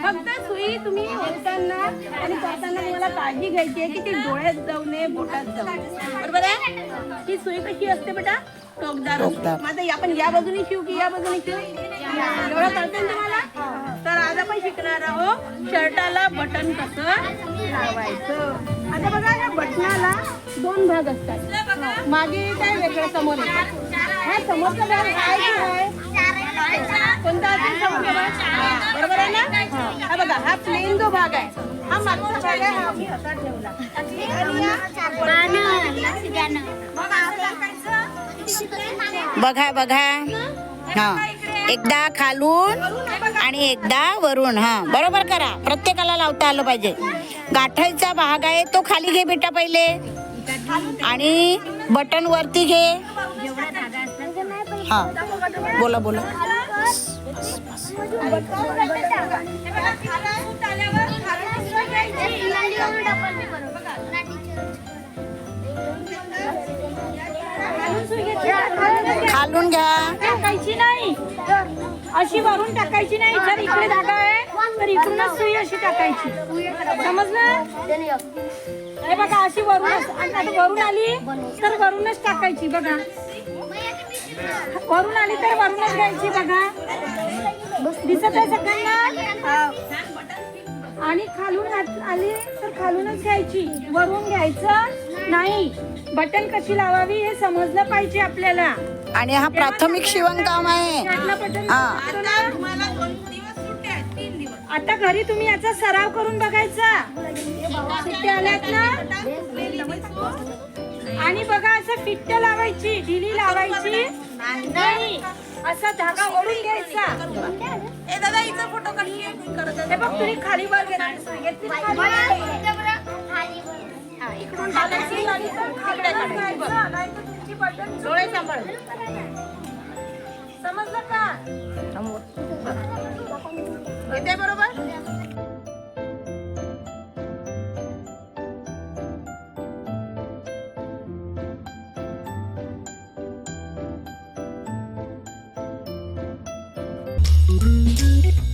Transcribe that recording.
फक्त सुई तुम्ही ओढताना आणि करताना तुम्हाला काळजी घ्यायची आहे की ती डोळ्यात जाऊ नये, बोटात जाऊ नये. बरोबर आहे? ही सुई कशी असते बेटा? टोकदार असते. मग आता आपण या बाजूने शिवू की या बाजूने शिवू? एवढं कळतं ना तुम्हाला? तर आज आपण शिकणार आहोत शर्टाला बटन कसं लावायचं. आता बघा या बटनाला 2 भाग असतात. मागे काय वेगळं समोर येतं. हा समोरचा भाग आहे की आहे? कोणता असेल समोरचा भाग? बरोबर आहे ना? हा बघा हा प्लेन जो भाग आहे हा मागचा भाग आहे. हा मी असा ठेवला. बघा बघा हा एकदा खालून आणि एकदा वरून. हा बरोबर करा. प्रत्येकाला लावता आलं पाहिजे. गाठायचा भाग आहे तो खाली घे बेटा पहिले आणि बटन वरती घे. हा बोला बोला. खालून घ्या. टाकायची नाही अशी वरून टाकायची नाही. जर इकडे धागा आहे तर इकडूनच सुई अशी टाकायची. समजलं? हे बघा अशी वरून आता वरून आली तर वरूनच टाकायची. बघा वरून आली तर वरूनच घ्यायची. बघा दिसत आहे सगळ्यांना? आणि खालून आली तर खालूनच घ्यायची, वरून घ्यायचं नाही. बटन कशी लावावी हे समजलं पाहिजे आपल्याला. आणि हा प्राथमिक शिवणकाम आहे. आता घरी तुम्ही याचा सराव करून बघायचा. सुट्ट्या आल्यात ना? आणि बघा असं फिट्ट लावायची, ढिली लावायची नाही. असा धागा ओढून घ्यायचा. ए दादा इथं फोटो काढली. हे बघ तुम्ही खाली वर घेतली. इकडून टाकायची आणि इकडे काढायचं. नाही तर तुमची बटन डोळे सांभाळ. समजलं का? येते बरोबर? Thank you.